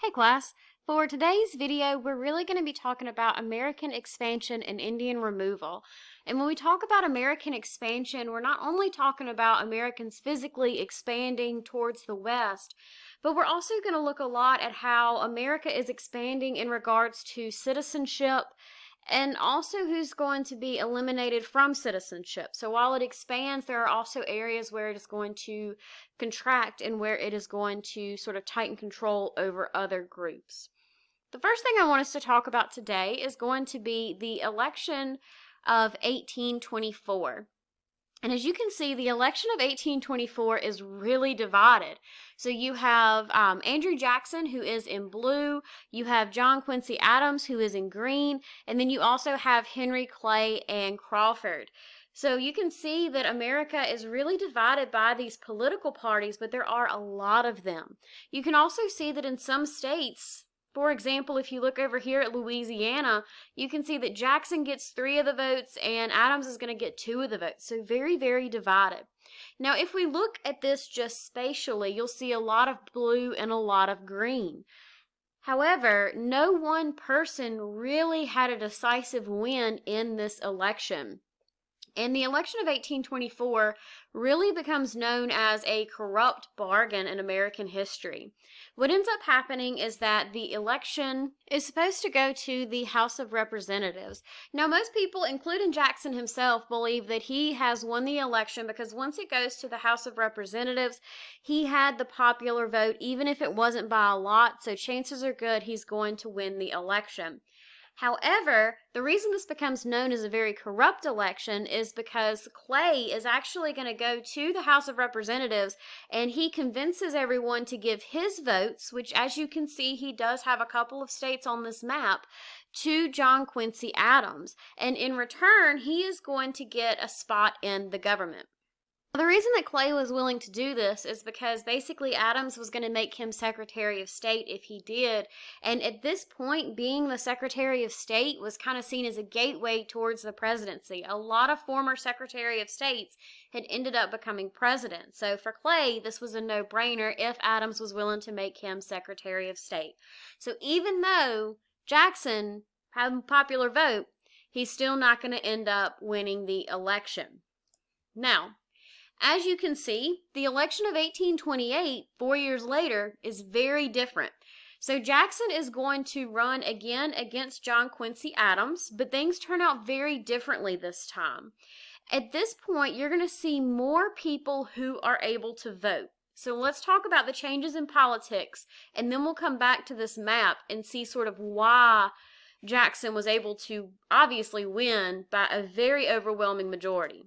Hey class, for today's video we're really going to be talking about American expansion and Indian removal. And when we talk about American expansion, we're not only talking about Americans physically expanding towards the west, but we're also going to look a lot at how America is expanding in regards to citizenship and also who's going to be eliminated from citizenship. So while it expands, there are also areas where it is going to contract and where it is going to sort of tighten control over other groups. The first thing I want us to talk about today is going to be the election of 1824. And as you can see, the election of 1824 is really divided. So you have Andrew Jackson, who is in blue. You have John Quincy Adams, who is in green. And then you also have Henry Clay and Crawford. So you can see that America is really divided by these political parties, but there are a lot of them. You can also see that in some states, for example, if you look over here at Louisiana, you can see that Jackson gets 3 of the votes and Adams is going to get 2 of the votes. So very, very divided. Now, if we look at this just spatially, you'll see a lot of blue and a lot of green. However, no one person really had a decisive win in this election. And the election of 1824 really becomes known as a corrupt bargain in American history. What ends up happening is that the election is supposed to go to the House of Representatives. Now, most people, including Jackson himself, believe that he has won the election because once it goes to the House of Representatives, he had the popular vote, even if it wasn't by a lot, so chances are good he's going to win the election. However, the reason this becomes known as a very corrupt election is because Clay is actually going to go to the House of Representatives and he convinces everyone to give his votes, which as you can see he does have a couple of states on this map, to John Quincy Adams. And in return, he is going to get a spot in the government. The reason that Clay was willing to do this is because basically Adams was going to make him Secretary of State if he did, and at this point, being the Secretary of State was kind of seen as a gateway towards the presidency. A lot of former Secretary of States had ended up becoming president, so for Clay, this was a no-brainer if Adams was willing to make him Secretary of State. So even though Jackson had a popular vote, he's still not going to end up winning the election. Now, as you can see, the election of 1828, 4 years later, is very different. So Jackson is going to run again against John Quincy Adams, but things turn out very differently this time. At this point, you're going to see more people who are able to vote. So let's talk about the changes in politics, and then we'll come back to this map and see sort of why Jackson was able to obviously win by a very overwhelming majority.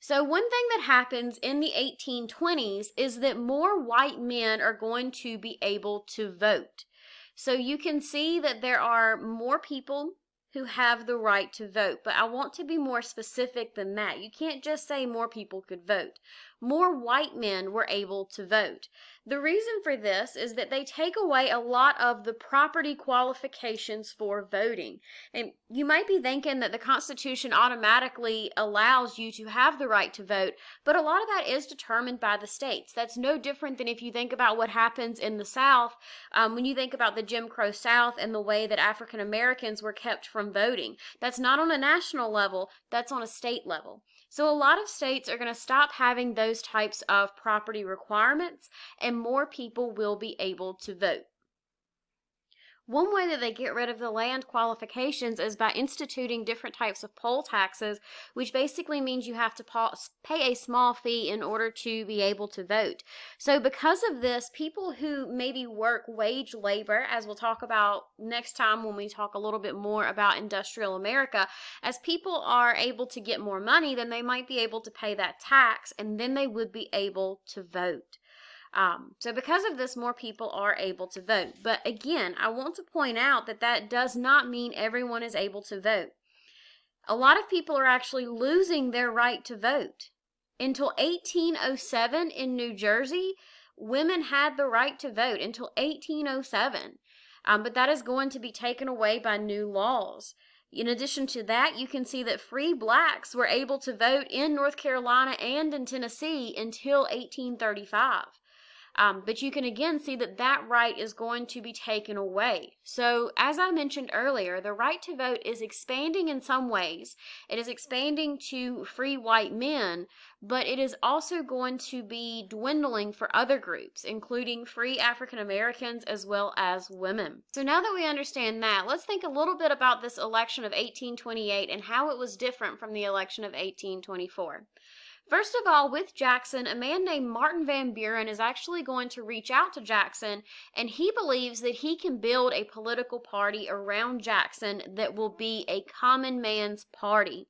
So one thing that happens in the 1820s is that more white men are going to be able to vote. So you can see that there are more people who have the right to vote, but I want to be more specific than that. You can't just say more people could vote. More white men were able to vote. The reason for this is that they take away a lot of the property qualifications for voting. And you might be thinking that the Constitution automatically allows you to have the right to vote, but a lot of that is determined by the states. That's no different than if you think about what happens in the South, when you think about the Jim Crow South and the way that African Americans were kept from voting. That's not on a national level, that's on a state level. So a lot of states are going to stop having those types of property requirements and more people will be able to vote. One way that they get rid of the land qualifications is by instituting different types of poll taxes, which basically means you have to pay a small fee in order to be able to vote. So because of this, people who maybe work wage labor, as we'll talk about next time when we talk a little bit more about industrial America, as people are able to get more money, then they might be able to pay that tax and then they would be able to vote. So because of this, more people are able to vote. But again, I want to point out that that does not mean everyone is able to vote. A lot of people are actually losing their right to vote. Until 1807 in New Jersey, women had the right to vote until 1807. But that is going to be taken away by new laws. In addition to that, you can see that free blacks were able to vote in North Carolina and in Tennessee until 1835. But you can again see that that right is going to be taken away. So, as I mentioned earlier, the right to vote is expanding in some ways. It is expanding to free white men, but it is also going to be dwindling for other groups, including free African Americans as well as women. So, now that we understand that, let's think a little bit about this election of 1828 and how it was different from the election of 1824. First of all, with Jackson, a man named Martin Van Buren is actually going to reach out to Jackson, and he believes that he can build a political party around Jackson that will be a common man's party.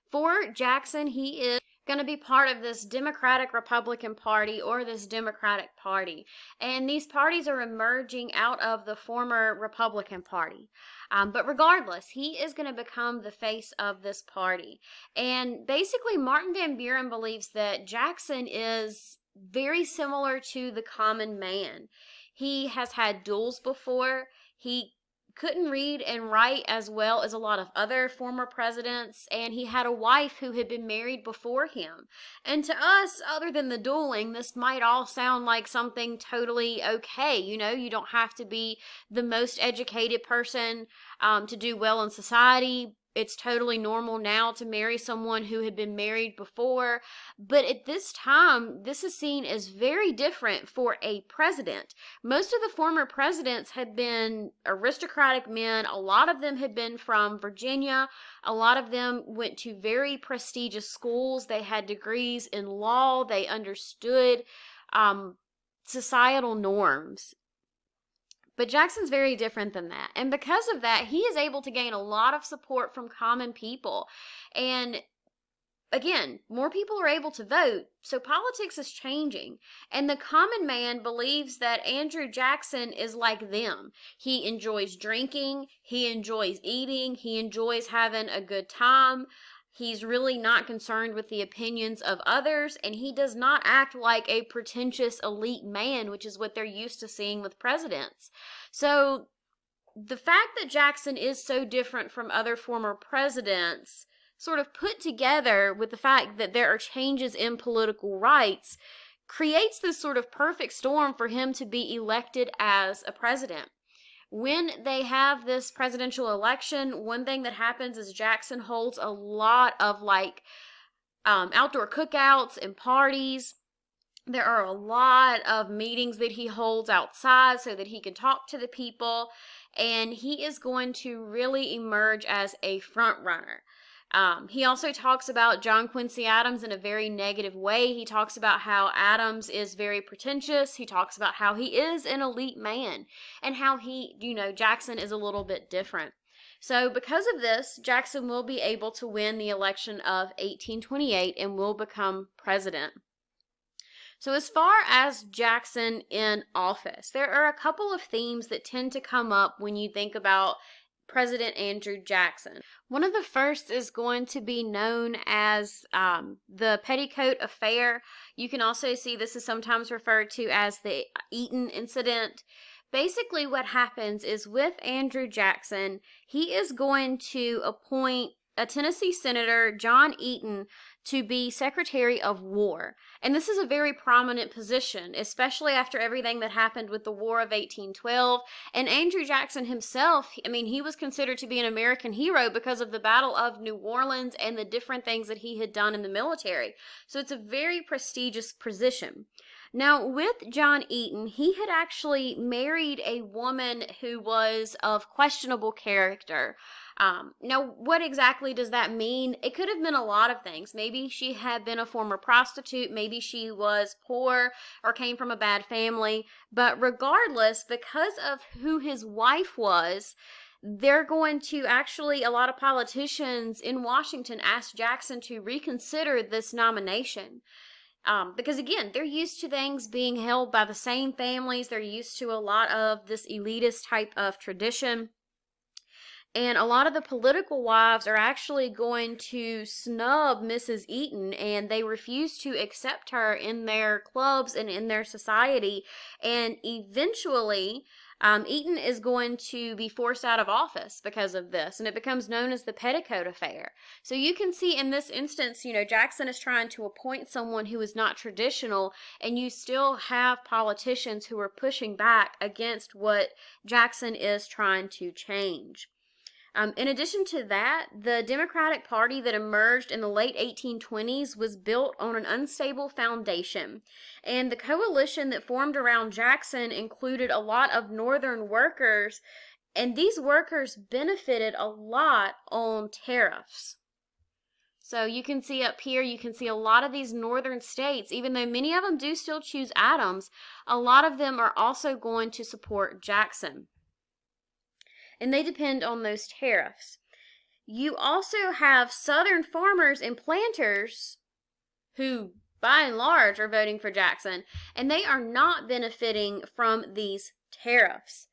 For Jackson, he is going to be part of this Democratic Republican Party or this Democratic Party. And these parties are emerging out of the former Republican Party. But regardless, he is going to become the face of this party. And basically, Martin Van Buren believes that Jackson is very similar to the common man. He has had duels before. He couldn't read and write as well as a lot of other former presidents, and he had a wife who had been married before him. And to us, other than the dueling, this might all sound like something totally okay. You know, you don't have to be the most educated person to do well in society. It's totally normal now to marry someone who had been married before. But at this time, this is seen as very different for a president. Most of the former presidents had been aristocratic men. A lot of them had been from Virginia. A lot of them went to very prestigious schools. They had degrees in law. They understood societal norms. But Jackson's very different than that. And because of that, he is able to gain a lot of support from common people. And again, more people are able to vote, so politics is changing. And the common man believes that Andrew Jackson is like them. He enjoys drinking, he enjoys eating, he enjoys having a good time. He's really not concerned with the opinions of others, and he does not act like a pretentious elite man, which is what they're used to seeing with presidents. So the fact that Jackson is so different from other former presidents, sort of put together with the fact that there are changes in political rights, creates this sort of perfect storm for him to be elected as a president. When they have this presidential election, one thing that happens is Jackson holds a lot of outdoor cookouts and parties. There are a lot of meetings that he holds outside so that he can talk to the people, and he is going to really emerge as a front runner. He also talks about John Quincy Adams in a very negative way. He talks about how Adams is very pretentious. He talks about how he is an elite man and how Jackson is a little bit different. So because of this, Jackson will be able to win the election of 1828 and will become president. So as far as Jackson in office, there are a couple of themes that tend to come up when you think about President Andrew Jackson. One of the first is going to be known as the Petticoat Affair. You can also see this is sometimes referred to as the Eaton Incident. Basically what happens is with Andrew Jackson, he is going to appoint a Tennessee Senator, John Eaton, to be Secretary of War. And this is a very prominent position, especially after everything that happened with the War of 1812. And Andrew Jackson himself, he was considered to be an American hero because of the Battle of New Orleans and the different things that he had done in the military. So it's a very prestigious position. Now, with John Eaton, he had actually married a woman who was of questionable character. Now, what exactly does that mean? It could have been a lot of things. Maybe she had been a former prostitute. Maybe she was poor or came from a bad family. But regardless, because of who his wife was, they're going to a lot of politicians in Washington ask Jackson to reconsider this nomination. Because again, they're used to things being held by the same families. They're used to a lot of this elitist type of tradition. And a lot of the political wives are actually going to snub Mrs. Eaton, and they refuse to accept her in their clubs and in their society. And eventually, Eaton is going to be forced out of office because of this, and it becomes known as the Petticoat Affair. So you can see in this instance, Jackson is trying to appoint someone who is not traditional, and you still have politicians who are pushing back against what Jackson is trying to change. In addition to that, the Democratic Party that emerged in the late 1820s was built on an unstable foundation, and the coalition that formed around Jackson included a lot of Northern workers, and these workers benefited a lot on tariffs. So you can see up here, you can see a lot of these northern states, even though many of them do still choose Adams, a lot of them are also going to support Jackson. And they depend on those tariffs. You also have Southern farmers and planters who, by and large, are voting for Jackson, and they are not benefiting from these tariffs.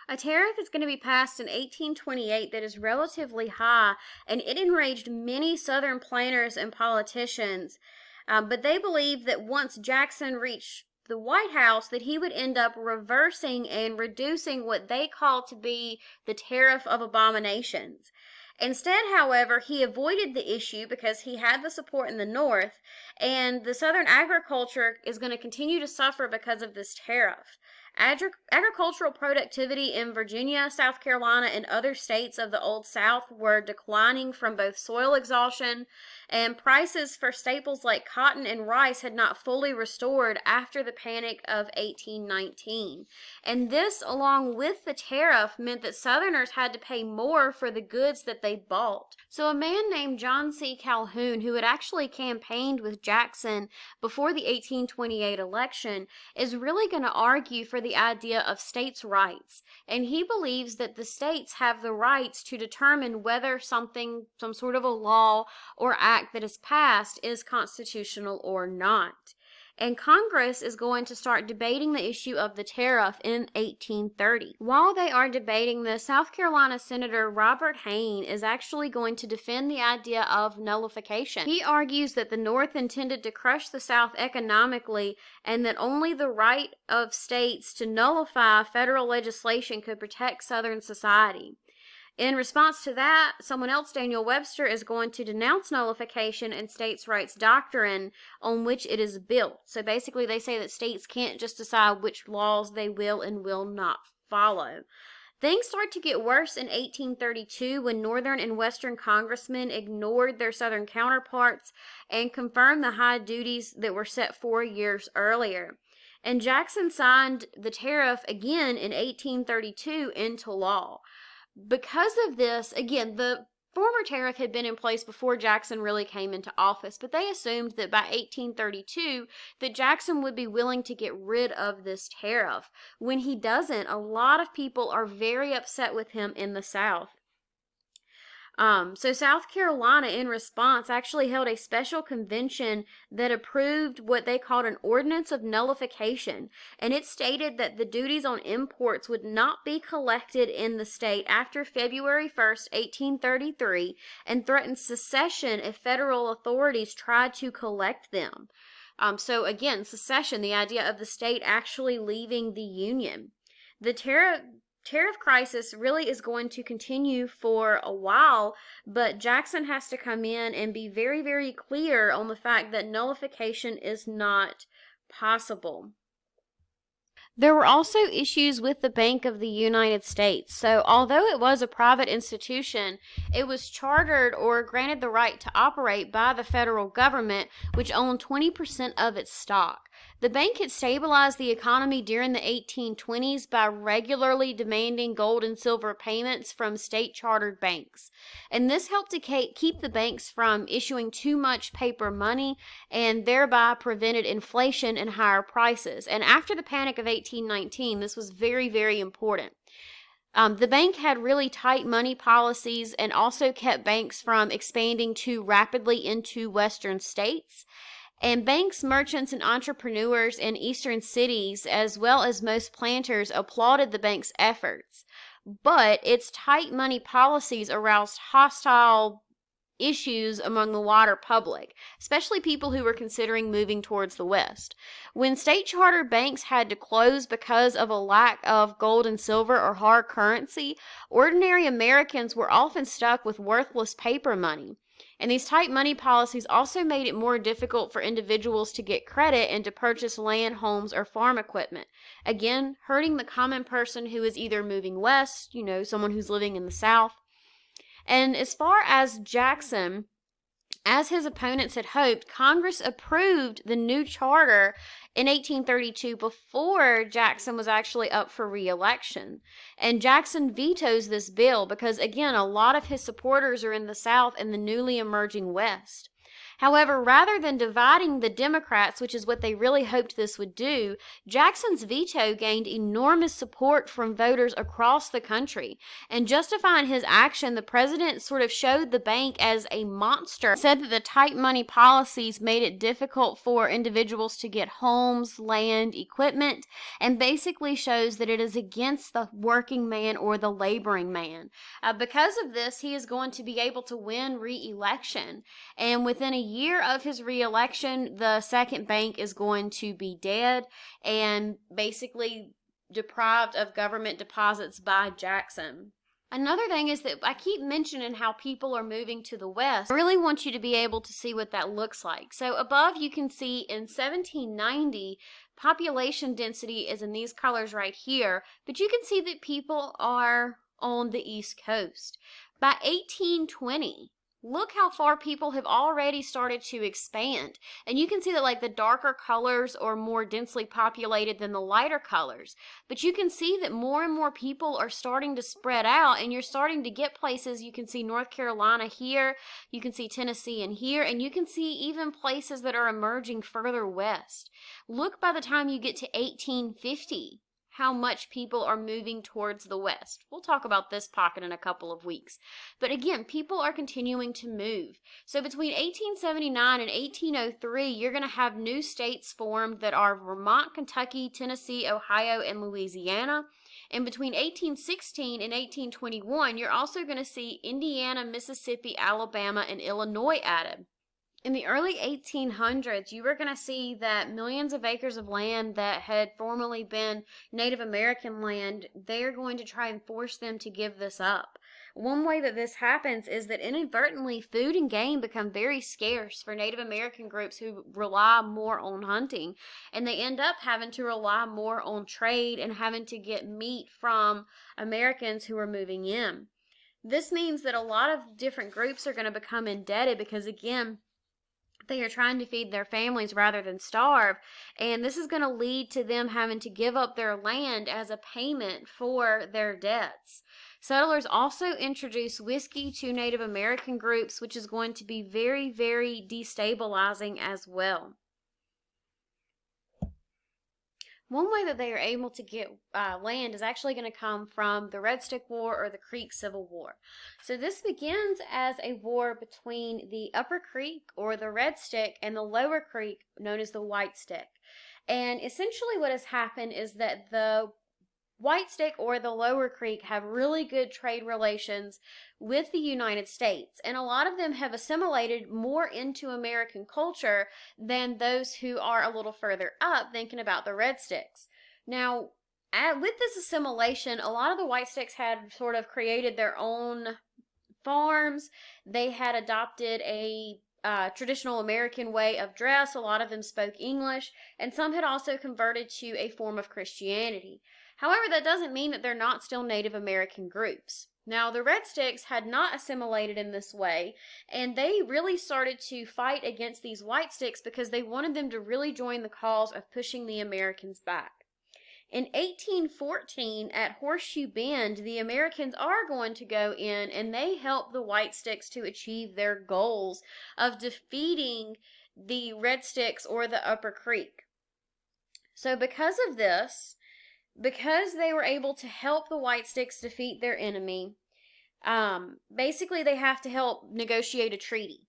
A tariff is going to be passed in 1828 that is relatively high, and it enraged many Southern planters and politicians, but they believed that once Jackson reached the White House, that he would end up reversing and reducing what they called to be the Tariff of Abominations. Instead, however, he avoided the issue because he had the support in the North, and the Southern agriculture is going to continue to suffer because of this tariff. Agricultural productivity in Virginia, South Carolina, and other states of the Old South were declining from both soil exhaustion, and prices for staples like cotton and rice had not fully restored after the Panic of 1819. And this, along with the tariff, meant that Southerners had to pay more for the goods that they bought. So a man named John C. Calhoun, who had actually campaigned with Jackson before the 1828 election, is really going to argue for the idea of states' rights. And he believes that the states have the rights to determine whether some sort of a law or act that is passed is constitutional or not. And Congress is going to start debating the issue of the tariff in 1830. While they are debating this, South Carolina Senator Robert Hayne is actually going to defend the idea of nullification. He argues that the North intended to crush the South economically, and that only the right of states to nullify federal legislation could protect Southern society. In response to that, someone else, Daniel Webster, is going to denounce nullification and states' rights doctrine on which it is built. So basically, they say that states can't just decide which laws they will and will not follow. Things start to get worse in 1832 when Northern and Western congressmen ignored their Southern counterparts and confirmed the high duties that were set 4 years earlier. And Jackson signed the tariff again in 1832 into law. Because of this, again, the former tariff had been in place before Jackson really came into office, but they assumed that by 1832 that Jackson would be willing to get rid of this tariff. When he doesn't, a lot of people are very upset with him in the South. So South Carolina, in response, actually held a special convention that approved what they called an ordinance of nullification, and it stated that the duties on imports would not be collected in the state after February 1st, 1833, and threatened secession if federal authorities tried to collect them. So again, secession, the idea of the state actually leaving the Union. The tariff crisis really is going to continue for a while, but Jackson has to come in and be very, very clear on the fact that nullification is not possible. There were also issues with the Bank of the United States. So although it was a private institution, it was chartered or granted the right to operate by the federal government, which owned 20% of its stock. The bank had stabilized the economy during the 1820s by regularly demanding gold and silver payments from state-chartered banks. And this helped to keep the banks from issuing too much paper money and thereby prevented inflation and higher prices. And after the Panic of 1819, this was very, very important. The bank had really tight money policies and also kept banks from expanding too rapidly into western states. And banks, merchants, and entrepreneurs in eastern cities, as well as most planters, applauded the bank's efforts. but its tight money policies aroused hostile issues among the wider public, especially people who were considering moving towards the West. When state chartered banks had to close because of a lack of gold and silver or hard currency, ordinary Americans were often stuck with worthless paper money. And these tight money policies also made it more difficult for individuals to get credit and to purchase land, homes, or farm equipment. Again, hurting the common person who is either moving west, someone who's living in the South. And as far as Jackson, as his opponents had hoped, Congress approved the new charter in 1832 before Jackson was actually up for re-election. And Jackson vetoes this bill because, again, a lot of his supporters are in the South and the newly emerging West. However, rather than dividing the Democrats, which is what they really hoped this would do, Jackson's veto gained enormous support from voters across the country. And justifying his action, the president sort of showed the bank as a monster, said that the tight money policies made it difficult for individuals to get homes, land, equipment, and basically shows that it is against the working man or the laboring man. Because of this, he is going to be able to win re-election. And within a year of his re-election, the second bank is going to be dead and basically deprived of government deposits by Jackson. Another thing is that I keep mentioning how people are moving to the West. I really want you to be able to see what that looks like. So above you can see in 1790, population density is in these colors right here, but you can see that people are on the East Coast. By 1820, look how far people have already started to expand. And you can see that the darker colors are more densely populated than the lighter colors. But you can see that more and more people are starting to spread out, and you're starting to get places. You can see North Carolina here, you can see Tennessee in here, and you can see even places that are emerging further west. Look by the time you get to 1850. How much people are moving towards the West. We'll talk about this pocket in a couple of weeks. But again, people are continuing to move. So between 1879 and 1803, you're going to have new states formed that are Vermont, Kentucky, Tennessee, Ohio, and Louisiana. And between 1816 and 1821, you're also going to see Indiana, Mississippi, Alabama, and Illinois added. In the early 1800s, you were going to see that millions of acres of land that had formerly been Native American land, they're going to try and force them to give this up. One way that this happens is that inadvertently food and game become very scarce for Native American groups who rely more on hunting, and they end up having to rely more on trade and having to get meat from Americans who are moving in. This means that a lot of different groups are going to become indebted because, again, they are trying to feed their families rather than starve, and this is going to lead to them having to give up their land as a payment for their debts. Settlers also introduce whiskey to Native American groups, which is going to be very, very destabilizing as well. One way that they are able to get land is actually going to come from the Red Stick War or the Creek Civil War. So this begins as a war between the Upper Creek or the Red Stick and the Lower Creek known as the White Stick. And essentially what has happened is that the White Stick or the Lower Creek have really good trade relations with the United States, and a lot of them have assimilated more into American culture than those who are a little further up thinking about the Red Sticks. Now, with this assimilation, a lot of the White Sticks had sort of created their own farms. They had adopted a traditional American way of dress. A lot of them spoke English, and some had also converted to a form of Christianity. However, that doesn't mean that they're not still Native American groups. Now, the Red Sticks had not assimilated in this way, and they really started to fight against these White Sticks because they wanted them to really join the cause of pushing the Americans back. In 1814, at Horseshoe Bend, the Americans are going to go in, and they help the White Sticks to achieve their goals of defeating the Red Sticks or the Upper Creek. So because of this, because they were able to help the White Sticks defeat their enemy, basically they have to help negotiate a treaty.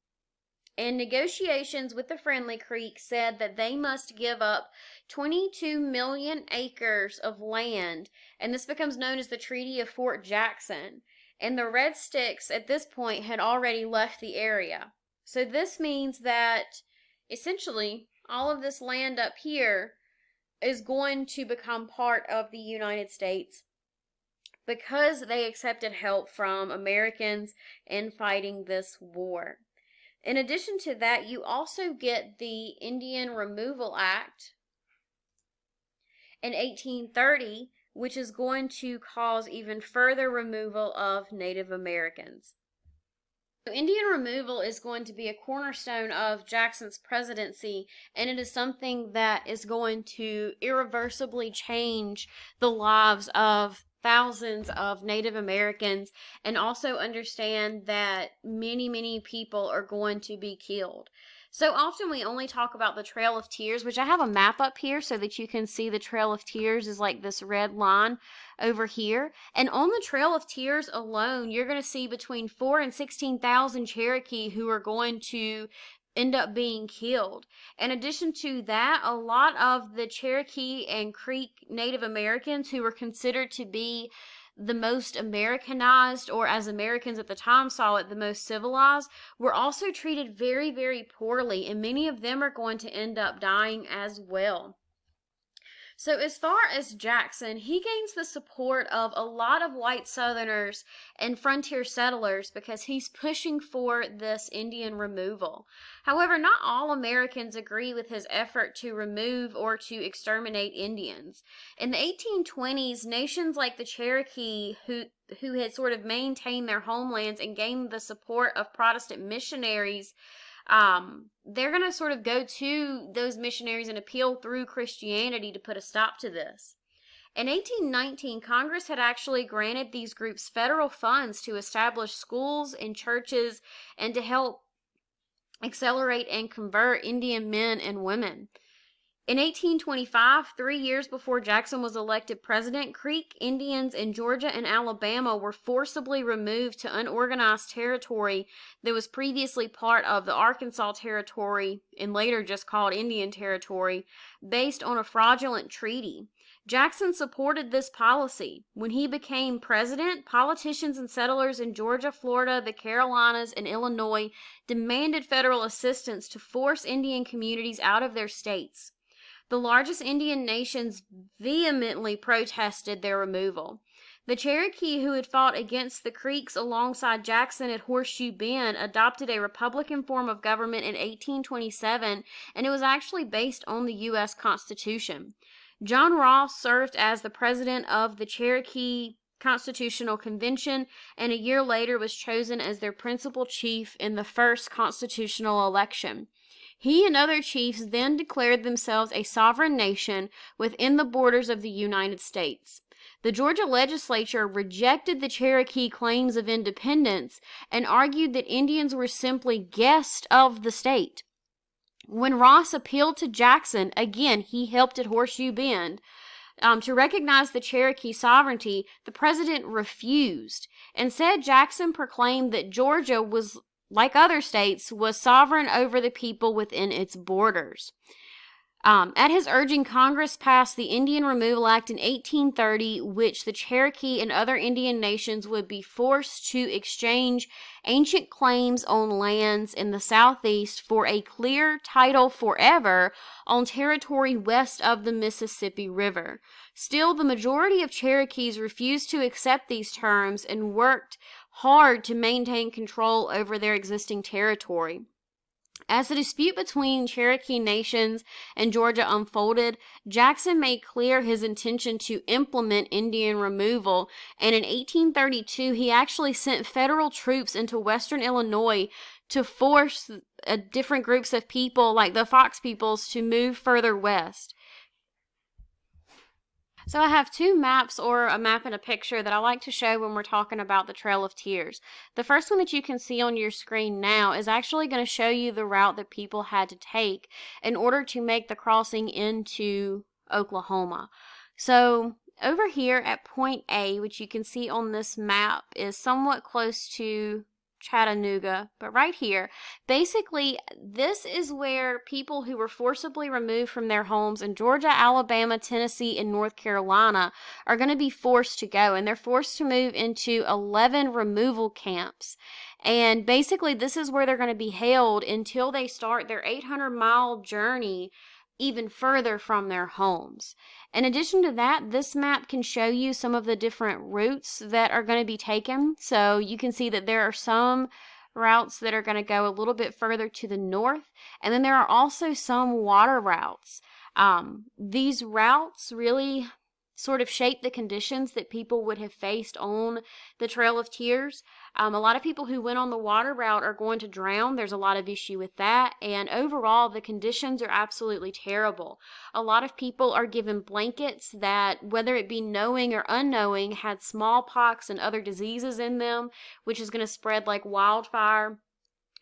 And negotiations with the Friendly Creek said that they must give up 22 million acres of land, and this becomes known as the Treaty of Fort Jackson. And the Red Sticks at this point had already left the area. So this means that essentially all of this land up here is going to become part of the United States because they accepted help from Americans in fighting this war. In addition to that, you also get the Indian Removal Act in 1830, which is going to cause even further removal of Native Americans. So Indian removal is going to be a cornerstone of Jackson's presidency, and it is something that is going to irreversibly change the lives of thousands of Native Americans, and also understand that many, many people are going to be killed. So often we only talk about the Trail of Tears, which I have a map up here so that you can see the Trail of Tears is like this red line over here. And on the Trail of Tears alone, you're going to see between 4,000 and 16,000 Cherokee who are going to end up being killed. In addition to that, a lot of the Cherokee and Creek Native Americans who were considered to be the most Americanized, or as Americans at the time saw it, the most civilized, were also treated very, very poorly, and many of them are going to end up dying as well. So as far as Jackson, he gains the support of a lot of white Southerners and frontier settlers because he's pushing for this Indian removal. However, not all Americans agree with his effort to remove or to exterminate Indians. In the 1820s, nations like the Cherokee, who had sort of maintained their homelands and gained the support of Protestant missionaries, they're going to sort of go to those missionaries and appeal through Christianity to put a stop to this. In 1819, Congress had actually granted these groups federal funds to establish schools and churches and to help accelerate and convert Indian men and women. In 1825, 3 years before Jackson was elected president, Creek Indians in Georgia and Alabama were forcibly removed to unorganized territory that was previously part of the Arkansas Territory and later just called Indian Territory, based on a fraudulent treaty. Jackson supported this policy. When he became president, politicians and settlers in Georgia, Florida, the Carolinas, and Illinois demanded federal assistance to force Indian communities out of their states. The largest Indian nations vehemently protested their removal. The Cherokee, who had fought against the Creeks alongside Jackson at Horseshoe Bend, adopted a Republican form of government in 1827, and it was actually based on the U.S. Constitution. John Ross served as the president of the Cherokee Constitutional Convention, and a year later was chosen as their principal chief in the first constitutional election. He and other chiefs then declared themselves a sovereign nation within the borders of the United States. The Georgia legislature rejected the Cherokee claims of independence and argued that Indians were simply guests of the state. When Ross appealed to Jackson, again, he helped at Horseshoe Bend, to recognize the Cherokee sovereignty, the president refused and said Jackson proclaimed that Georgia was, like other states, was sovereign over the people within its borders. At his urging, Congress passed the Indian Removal Act in 1830, which the Cherokee and other Indian nations would be forced to exchange ancient claims on lands in the Southeast for a clear title forever on territory west of the Mississippi River. Still, the majority of Cherokees refused to accept these terms and worked hard to maintain control over their existing territory. As the dispute between Cherokee nations and Georgia unfolded, Jackson made clear his intention to implement Indian removal, and in 1832 he actually sent federal troops into western Illinois to force different groups of people, like the Fox peoples, to move further west. So I have two maps, or a map and a picture, that I like to show when we're talking about the Trail of Tears. The first one that you can see on your screen now is actually going to show you the route that people had to take in order to make the crossing into Oklahoma. So over here at point A, which you can see on this map, is somewhat close to Chattanooga, but right here. Basically, this is where people who were forcibly removed from their homes in Georgia, Alabama, Tennessee, and North Carolina are going to be forced to go, and they're forced to move into 11 removal camps. And basically, this is where they're going to be held until they start their 800-mile journey even further from their homes. In addition to that, this map can show you some of the different routes that are going to be taken. So you can see that there are some routes that are going to go a little bit further to the north, and then there are also some water routes. These routes really sort of shape the conditions that people would have faced on the Trail of Tears. A lot of people who went on the water route are going to drown. There's a lot of issue with that. And overall, the conditions are absolutely terrible. A lot of people are given blankets that, whether it be knowing or unknowing, had smallpox and other diseases in them, which is going to spread like wildfire,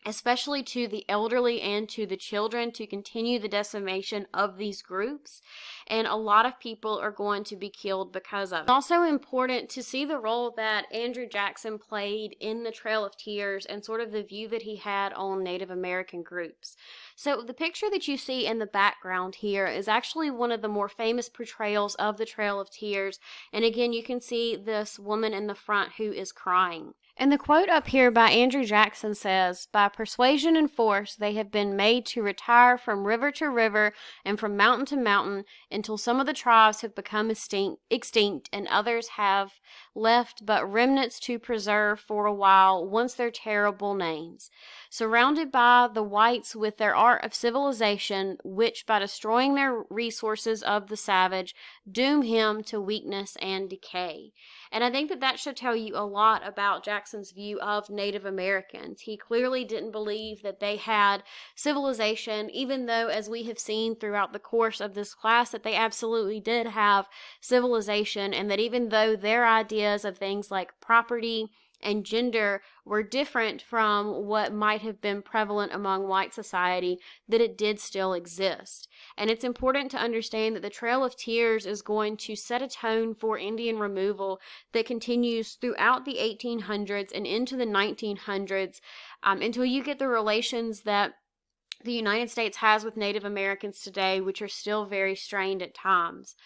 especially to the elderly and to the children, to continue the decimation of these groups. And a lot of people are going to be killed because of it. It's also important to see the role that Andrew Jackson played in the Trail of Tears and sort of the view that he had on Native American groups. So the picture that you see in the background here is actually one of the more famous portrayals of the Trail of Tears. And again, you can see this woman in the front who is crying. And the quote up here by Andrew Jackson says, "By persuasion and force they have been made to retire from river to river and from mountain to mountain until some of the tribes have become extinct and others have left but remnants to preserve for a while once their terrible names. Surrounded by the whites with their art of civilization, which by destroying their resources of the savage, doom him to weakness and decay." And I think that that should tell you a lot about Jackson's view of Native Americans. He clearly didn't believe that they had civilization, even though, as we have seen throughout the course of this class, that they absolutely did have civilization, and that even though their ideas of things like property and gender were different from what might have been prevalent among white society, that it did still exist. And it's important to understand that the Trail of Tears is going to set a tone for Indian removal that continues throughout the 1800s and into the 1900s, until you get the relations that the United States has with Native Americans today, which are still very strained at times.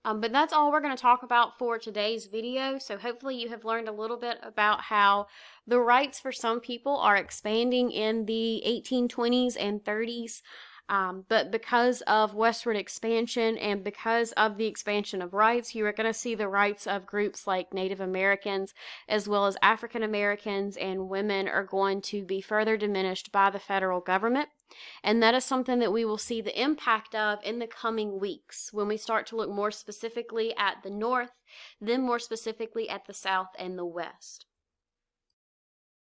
But that's all we're going to talk about for today's video. So hopefully you have learned a little bit about how the rights for some people are expanding in the 1820s and 30s. But because of westward expansion and because of the expansion of rights, you are going to see the rights of groups like Native Americans as well as African Americans and women are going to be further diminished by the federal government. And that is something that we will see the impact of in the coming weeks when we start to look more specifically at the North, then more specifically at the South and the West.